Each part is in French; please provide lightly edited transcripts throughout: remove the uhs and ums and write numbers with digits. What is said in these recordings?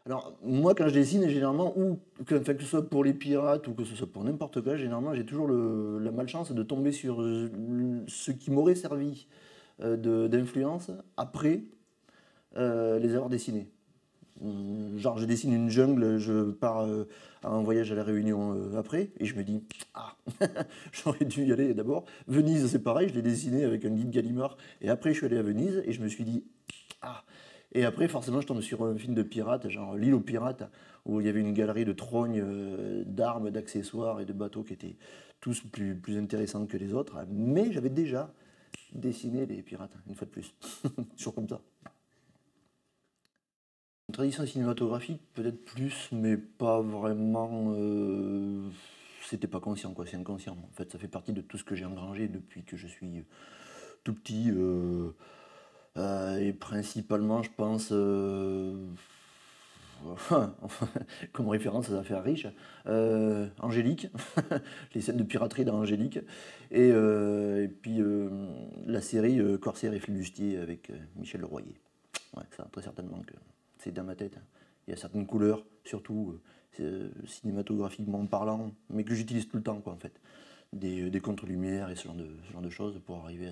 Alors, moi, quand je dessine, généralement, enfin, que ce soit pour les pirates ou que ce soit pour n'importe quoi, généralement, j'ai toujours la malchance de tomber sur ce qui m'aurait servi d'influence après les avoir dessinés. Genre, je dessine une jungle, je pars en voyage à La Réunion après, et je me dis, ah, j'aurais dû y aller d'abord. Venise, c'est pareil, je l'ai dessiné avec un guide Gallimard, et après, je suis allé à Venise, et je me suis dit, ah. Et après, forcément, je tombe sur un film de pirates, genre L'île aux pirates, où il y avait une galerie de trognes, d'armes, d'accessoires et de bateaux qui étaient tous plus intéressants que les autres. Mais j'avais déjà dessiné les pirates, une fois de plus. Toujours comme ça. Une tradition cinématographique, peut-être plus, mais pas vraiment. C'était pas conscient, quoi, c'est inconscient. En fait, ça fait partie de tout ce que j'ai engrangé depuis que je suis tout petit. Et principalement, je pense, comme référence, ça va faire riche, Angélique, les scènes de piraterie dans Angélique, et puis la série Corsair et Flibustier avec Michel Leroyer. Ouais, ça, très certainement que c'est dans ma tête. Il y a certaines couleurs, surtout cinématographiquement parlant, mais que j'utilise tout le temps, quoi, en fait. Des contre-lumières et ce genre de choses pour arriver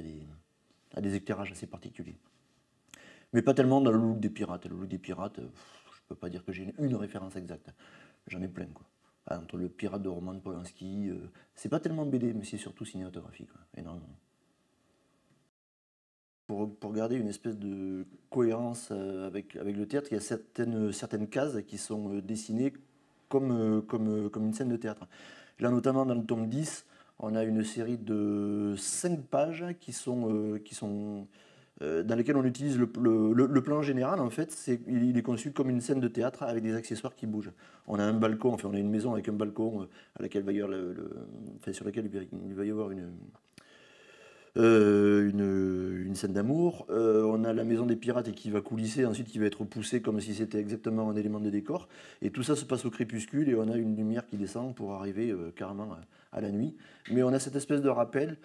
à des éclairages assez particuliers. Mais pas tellement dans le look des pirates. Le look des pirates, je peux pas dire que j'ai une référence exacte. J'en ai plein, quoi. Entre le pirate de Roman Polanski, c'est pas tellement BD, mais c'est surtout cinématographique, quoi, énormément. Pour garder une espèce de cohérence avec le théâtre, il y a certaines cases qui sont dessinées comme une scène de théâtre. Là, notamment dans le tome 10, on a une série de 5 pages dans lesquelles on utilise le plan général. En fait, il est conçu comme une scène de théâtre avec des accessoires qui bougent. On a un balcon, enfin on a une maison avec un balcon à laquelle va y avoir enfin, sur laquelle il va y avoir une scène d'amour. On a la maison des pirates et qui va coulisser, ensuite qui va être poussée comme si c'était exactement un élément de décor. Et tout ça se passe au crépuscule et on a une lumière qui descend pour arriver carrément à la nuit. Mais on a cette espèce de rappel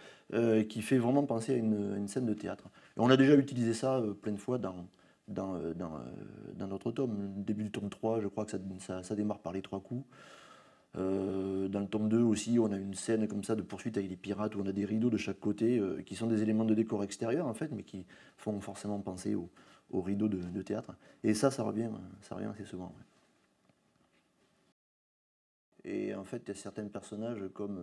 qui fait vraiment penser à une scène de théâtre. Et on a déjà utilisé ça plein de fois dans notre tome. Le début du tome 3, je crois que ça démarre par les 3 coups. Dans le tome 2 aussi, on a une scène comme ça de poursuite avec les pirates où on a des rideaux de chaque côté qui sont des éléments de décor extérieur en fait, mais qui font forcément penser aux rideaux de théâtre. Et ça revient assez souvent. Ouais. Et en fait, il y a certains personnages comme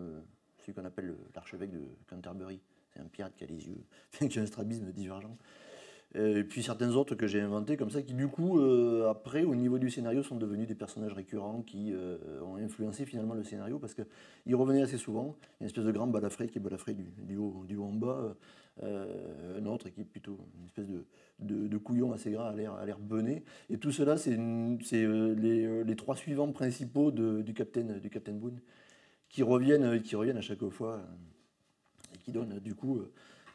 celui qu'on appelle l'archevêque de Canterbury. C'est un pirate qui a les yeux, qui a un strabisme divergent. Et puis certains autres que j'ai inventés comme ça, qui du coup, après, au niveau du scénario, sont devenus des personnages récurrents qui ont influencé finalement le scénario parce qu'ils revenaient assez souvent. Il y a une espèce de grand balafré qui est balafré du haut en bas, un autre qui est plutôt une espèce de couillon assez gras à l'air bené. Et tout cela, c'est les 3 suivants principaux du Captain Boone qui reviennent à chaque fois et qui donnent du coup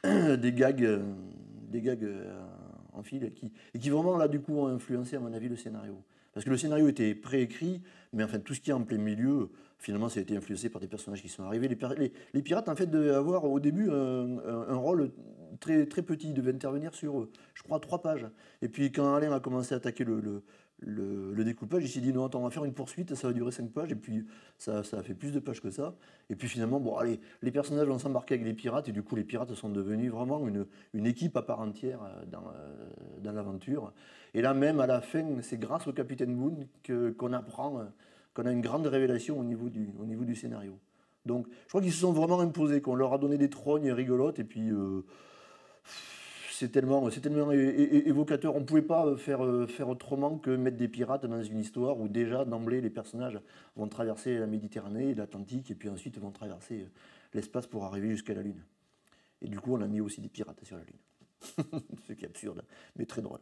des gags en fil et qui vraiment là du coup ont influencé à mon avis le scénario. Parce que le scénario était préécrit, mais enfin tout ce qui est en plein milieu, finalement ça a été influencé par des personnages qui sont arrivés. Les pirates en fait devaient avoir au début un rôle très petit, ils devaient intervenir sur je crois 3 pages. Et puis quand Alain a commencé à attaquer le découpage, il s'est dit non attends on va faire une poursuite, ça va durer 5 pages et puis ça a fait plus de pages que ça. Et puis finalement bon allez, les personnages vont s'embarquer avec les pirates et du coup les pirates sont devenus vraiment une équipe à part entière dans l'aventure. Et là même à la fin, c'est grâce au capitaine Boone qu'on apprend qu'on a une grande révélation au niveau du scénario. Donc je crois qu'ils se sont vraiment imposés, qu'on leur a donné des trognes rigolotes et puis c'est tellement évocateur. On ne pouvait pas faire autrement que mettre des pirates dans une histoire où déjà d'emblée les personnages vont traverser la Méditerranée, l'Atlantique et puis ensuite vont traverser l'espace pour arriver jusqu'à la Lune. Et du coup on a mis aussi des pirates sur la Lune. Ce qui est absurde, mais très drôle.